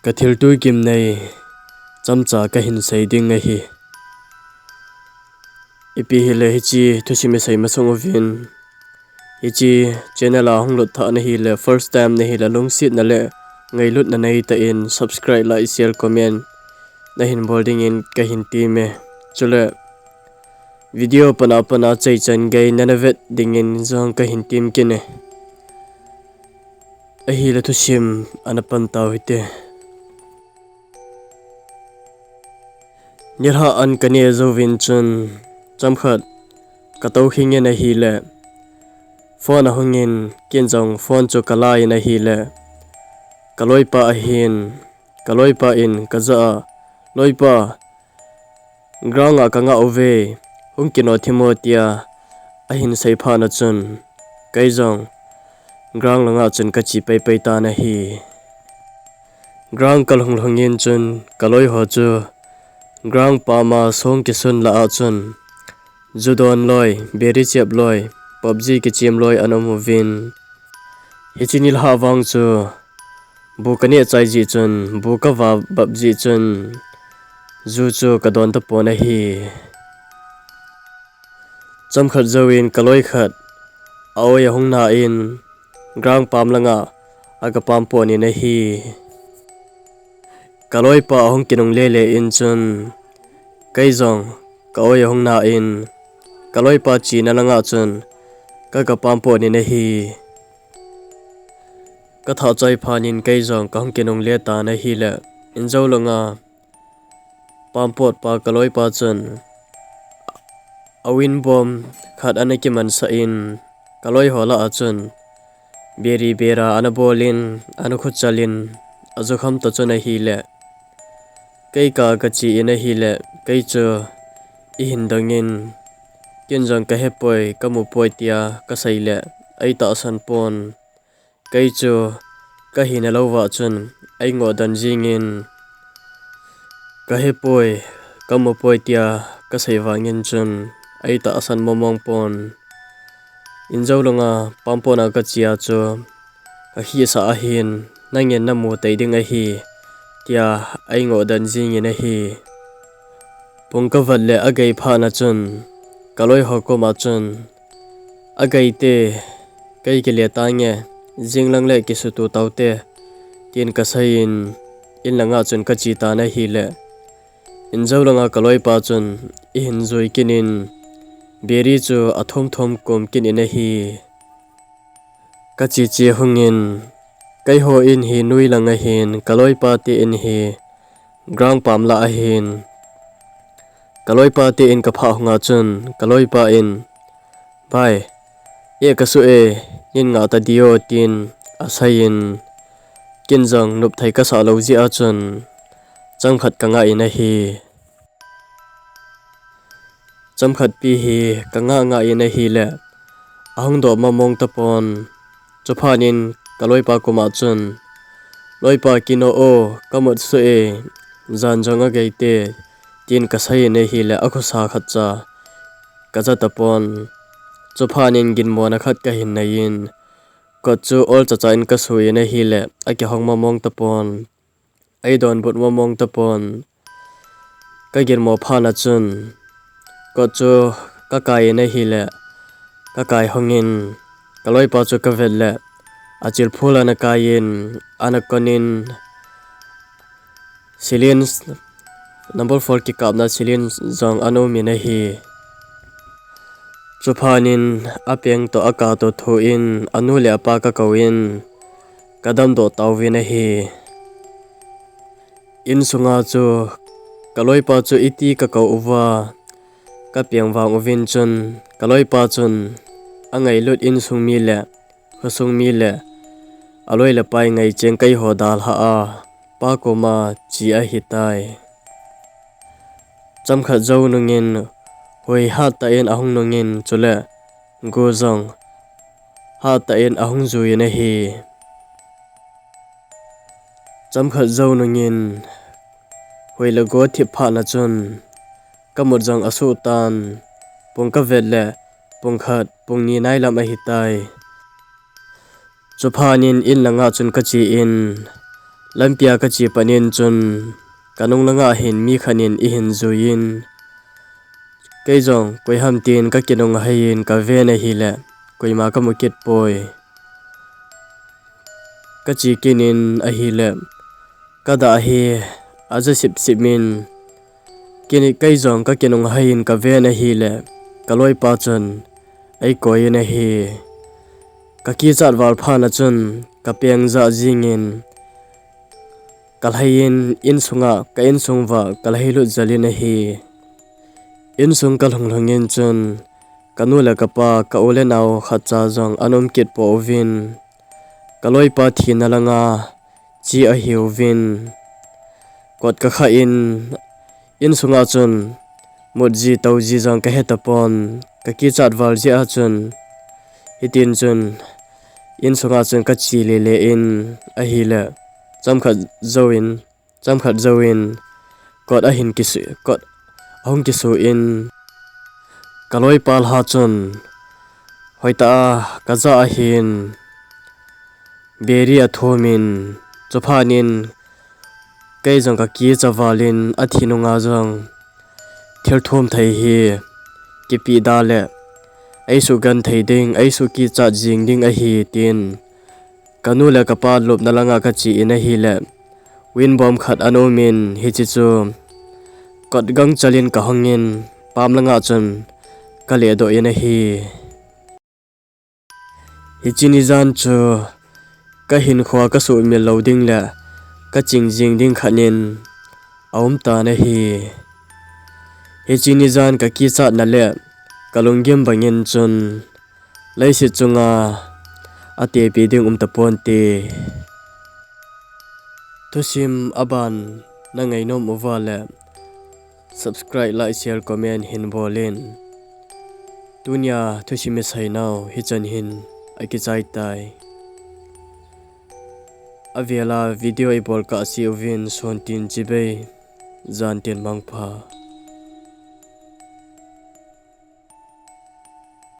Ka thil tui kim nei chamcha ka hin sei ding a hi ipi hi le hi chi thusimi sei ma chung ovin hi chi channel a hong lut tha na hi le first time na hi la lung sit na le ngai lut na nei ta in subscribe like share comment na hin boarding in ka hin ti me chule video pana chei chan gai nanavet ding in zong ka hin tim kine a hi la thusim anapan taw hite nirha an kane zovin chun chamkhat katau hinge na hi le phone a hungin kinjong phone chu kala in a hi le kaloipa a hin kaloipa in kaza loipa granga kanga ove hungkino thimotia a hin sei pha na chun kaijong grang langa chun kachi pai ta na hi grang kalhung hungin chun kaloi ho chu grang pa ma song ki sun la a chun judon loi beri chep loi PUBG ki chim loi anomovin hichinil ha wang chu bukani chai ji chun buka wa PUBG chun zu chu kadon ta pona hi chamkhat zawin kaloi khat aoya hungna in grang pam langa aga pam poni na hi kaloi pa hong kinung lele in chun kaijong kaoya hungna in kaloi pa chi na langa chun ka pam poni na hi ka tha chai phanin kaijong ka hong kinung le ta na hi le inzo langa pampot pa kaloi pa chun awin bom khat anaki man sa in kaloi hola achun beri bera anabolin anukhut chalin azukham to chuna hi le kai ka kachi ina hi le kai chu I hindangin kinjang ka hepoi kamu poitia ka saile ai ta san pon kai chu ka hina lowa chun ai ngo dan jingin ka hepoi kamu poitia ka saiwangin chun ai ta san momong pon injo longa pampona ka chia chu ka hi sa a hin nangen namu teiding a hi tia ai ngo dan jingin a hi pongka valle agai phana chun kaloi hoko ma chun agai te kai ke le tange jinglang le ki sutu taute tin ka sain in langa chun ka chi ta na hi le injo langa kaloi pa chun I hin zoi kinin beri chu athom thom kom kin in a hi ka chi chi hungin kai ho in hi nui langa hin kaloi pa ti in hi grang pam la a hin kaloi pa ti in ka pha hunga chun kaloi pa in bai e ka su e nin nga ta dio tin asain kinjang nup thai ka sa lo ji a chun chamkhat ka nga in a hi chamkhat pi hi ka nga in a hi le ahung do mamong ta pon chophanin kaloi pa kuma chun loipa kino o kamot su e zan jonga geite tin ka sai ne hi le akhu sa khatcha kaza tapon chophanin gin mona khat ka hin nain ko chu ol cha in ka sui ne hi le aki hongma mong tapon ai don but momong tapon ka gir mo phana chun ko chu ka kai ne hi le ka kai hongin kaloi pa chu ka vel le achil phula na kain anakonin silins number 4 ki kapna silin zong anu mi na hi chuphanin apeng to aka to thu in anu le apa ka kawin kadam do tawwi na hi in sunga chu kaloi pa chu iti ka ka uwa ka piang wang ovin chun kaloi pa chun angai lut in sung mi le khosung mi le aloi le pai ngai cheng kai ho dal ha a pa ko ma chi a hitai chamkha zo nungin hoi ha ta en ahung nungin chule go zong ha ta en ahung zu ina hi chamkha zo nungin hoi le go thi pha na chun kamur jong asu tan pongka velle pongkhat pongni nai lam a hitai chuphanin in langa chun kachi in lampia ka chi panin chun kanung langa hin mi khanin I hin zuin keizong koi ham tin ka kinung hain ka vena hi le koi ma ka mukit poi ka chi kinin a hi le ka da hi aja sip simin kini keizong ka kinung hain ka vena hi le kaloi pa chun ai koi na hi ka ki chat wal phana chun ka peng za jingin kalhain in sunga ka in sungwa kalhailu zalina hi in sung kalhonglongin chun kanula kapa ka ole naw khacha jong anom kit po vin kaloi pa thina langa chi a hiu vin kot ka kha in sunga chun mutji tawji jong ka hetapon ka ki chat wal ji a chun hitin chun in sunga chun ka chi le in a hi le chamkhat zoin kot a hin kisu kot hong kisu in kaloi pal ha chun hoita kaza a hin beri a thomin chophanin keizong ka ki chawalin a thinunga jong thilthum thei hi kipi dale aisu gan thei ding aisu ki cha jing ding a hi tin kanula kapa lop nalanga ka chi in a hi le win bom khat anomin hi chi chu kot gang chalin ka hongin pam langa chun ka le do in a hi chini zan chu ka hin khwa ka su mi loading la ka ching jing ding khanin aum ta na hi chini zan ka ki cha na le kalunggem bangin chun laisi chunga ate pi ding ta pon te tusim aban na ngai nom uwale subscribe like share comment hin bolin tunya tusimi sai now hi chan hin aki chai tai aviala video I bol ka si uvin son tin chibe zan tin mangpha